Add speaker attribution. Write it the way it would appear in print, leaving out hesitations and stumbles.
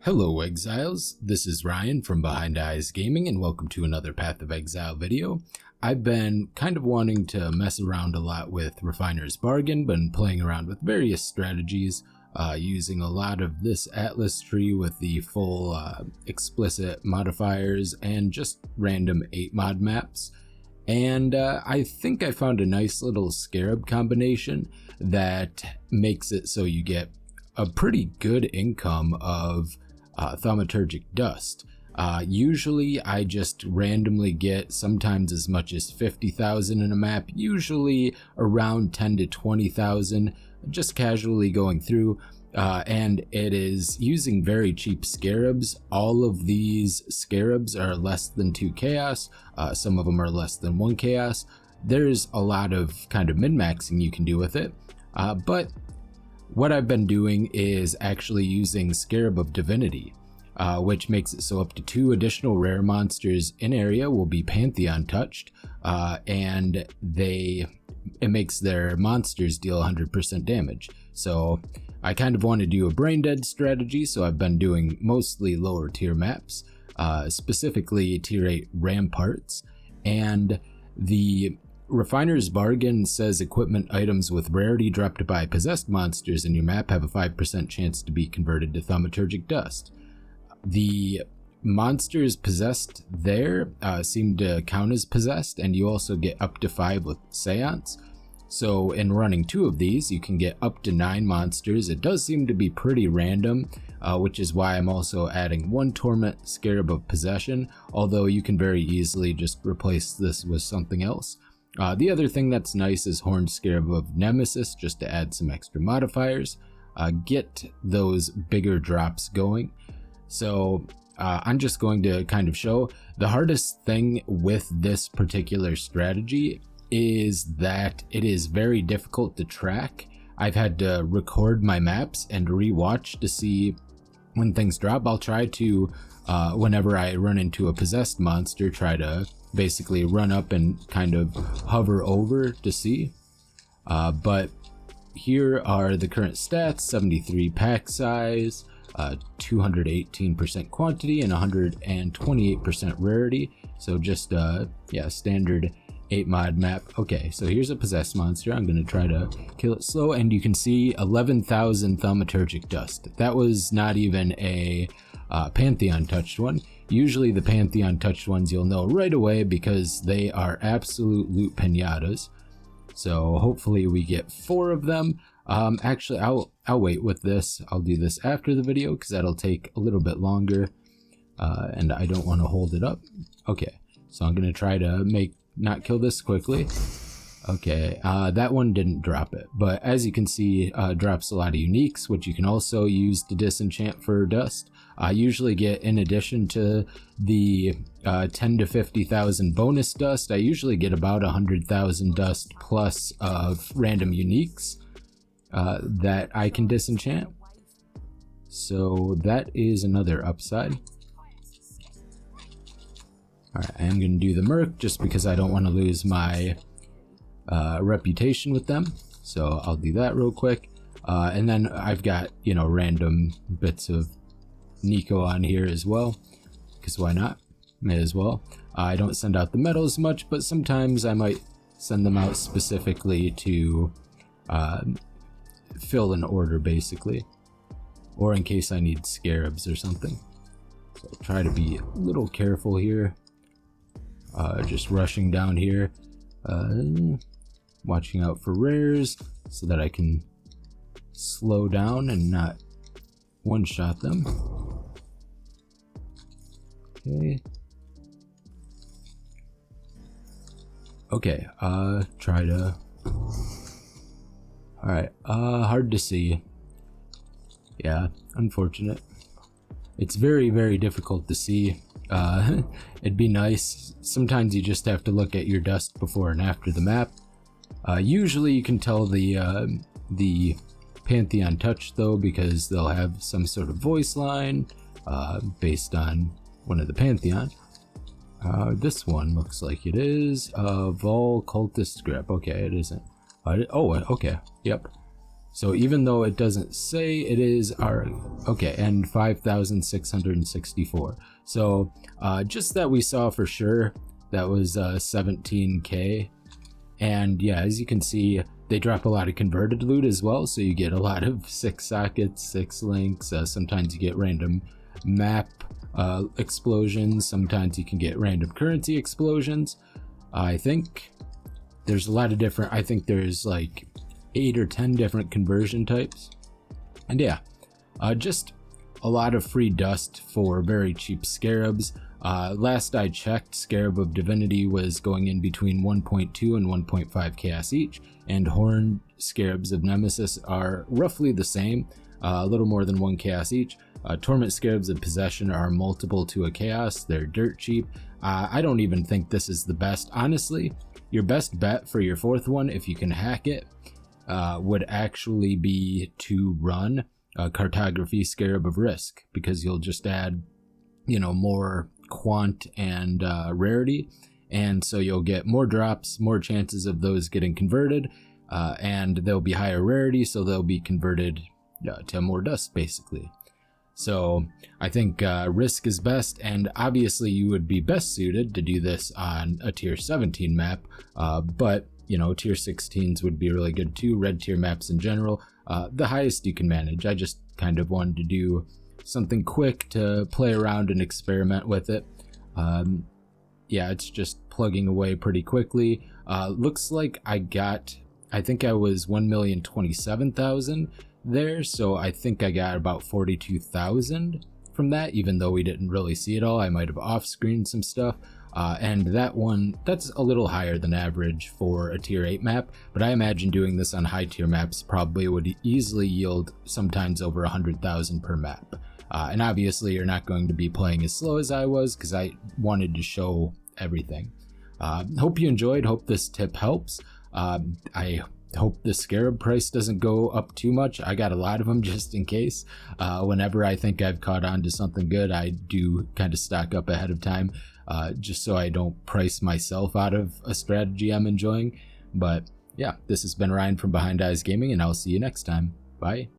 Speaker 1: Hello Exiles, this is Ryan from Behind Eyes Gaming and welcome to another Path of Exile video. I've been kind of wanting to mess around a lot with Refiner's Bargain, been playing around with various strategies, using a lot of this Atlas tree with the full explicit modifiers and just random 8 mod maps. And I think I found a nice little Scarab combination that makes it so you get a pretty good income of Thaumaturgic Dust. Usually I just randomly get sometimes as much as 50,000 in a map, usually around 10 to 20,000, just casually going through, and it is using very cheap scarabs. All of these scarabs are less than 2 chaos, some of them are less than 1 chaos. There's a lot of kind of min-maxing you can do with it, but what I've been doing is actually using Scarab of Divinity, which makes it so up to 2 additional rare monsters in area will be Pantheon touched, and it makes their monsters deal 100% damage. So I kind of want to do a brain dead strategy, so I've been doing mostly lower tier maps, specifically tier 8 ramparts, and the Refiner's Bargain says equipment items with rarity dropped by possessed monsters in your map have a 5% chance to be converted to Thaumaturgic Dust. The monsters possessed there seem to count as possessed, and you also get up to 5 with Seance. So in running 2 of these, you can get up to 9 monsters. It does seem to be pretty random, which is why I'm also adding 1 Torment Scarab of Possession, although you can very easily just replace this with something else. The other thing that's nice is Horned Scarab of Nemesis, just to add some extra modifiers, get those bigger drops going. So I'm just going to kind of show the hardest thing with this particular strategy is that it is very difficult to track. I've had to record my maps and rewatch to see when things drop. I'll try to, whenever I run into a possessed monster, try to basically run up and kind of hover over to see. But here are the current stats: 73 pack size, 218% quantity, and 128% rarity. So just standard 8 mod map. Okay, so here's a possessed monster. I'm going to try to kill it slow, and you can see 11,000 Thaumaturgic Dust. That was not even a Pantheon touched one. Usually the Pantheon touched ones you'll know right away because they are absolute loot pinatas. So hopefully we get 4 of them. Actually, I'll wait with this. I'll do this after the video because that'll take a little bit longer, and I don't want to hold it up. Okay, so I'm gonna try to not kill this quickly. Okay, that one didn't drop it, but as you can see, drops a lot of uniques, which you can also use to disenchant for dust. I usually get, in addition to the 10 to 50,000 bonus dust, I usually get about 100,000 dust plus of random uniques that I can disenchant. So that is another upside. Alright, I am going to do the Merc just because I don't want to lose my reputation with them. So I'll do that real quick. And then I've got, random bits of Nico on here as well, because why not? May as well. I don't send out the medals much, but sometimes I might send them out specifically to fill an order, basically, or in case I need scarabs or something. So I'll try to be a little careful here, just rushing down here, watching out for rares so that I can slow down and not one-shot them. Okay, try to... Alright, hard to see. Yeah, unfortunate. It's very, very difficult to see. It'd be nice. Sometimes you just have to look at your dust before and after the map. Usually you can tell the Pantheon touch though, because they'll have some sort of voice line based on one of the Pantheon. This one looks like it is Vol Cultist Grip. Okay, it isn't. Oh, okay, yep. So even though it doesn't say it is our, okay, and 5,664. So just that we saw for sure, that was 17K. And yeah, as you can see, they drop a lot of converted loot as well. So you get a lot of 6 sockets, 6 links. Sometimes you get random map explosions. Sometimes you can get random currency explosions. I think there's a lot of different, I think there's like 8 or 10 different conversion types. And yeah, just a lot of free dust for very cheap scarabs. Last I checked, Scarab of Divinity was going in between 1.2 and 1.5 chaos each, and Horned Scarabs of Nemesis are roughly the same, a little more than 1 chaos each. Torment Scarabs of Possession are multiple to a chaos, they're dirt cheap. I don't even think this is the best. Honestly, your best bet for your 4th one, if you can hack it, would actually be to run Cartography Scarab of Risk, because you'll just add, you know, more quant and rarity, and so you'll get more drops, more chances of those getting converted, and they'll be higher rarity, so they'll be converted to more dust basically. So I think Risk is best, and obviously you would be best suited to do this on a tier 17 map, but you know, tier 16s would be really good too, red tier maps in general, the highest you can manage. I just kind of wanted to do something quick to play around and experiment with it. Yeah, it's just plugging away pretty quickly. Looks like I think I was 1,027,000 there, so I think I got about 42,000 from that, even though we didn't really see it all. I might have off-screened some stuff. And that one, that's a little higher than average for a tier 8 map, but I imagine doing this on high tier maps probably would easily yield sometimes over 100,000 per map. And obviously you're not going to be playing as slow as I was, because I wanted to show everything. Hope you enjoyed, hope this tip helps. I hope the scarab price doesn't go up too much. I got a lot of them just in case. Whenever I think I've caught on to something good, I do kind of stock up ahead of time, just so I don't price myself out of a strategy I'm enjoying. But yeah, this has been Ryan from Behind Eyes Gaming, and I'll see you next time. Bye.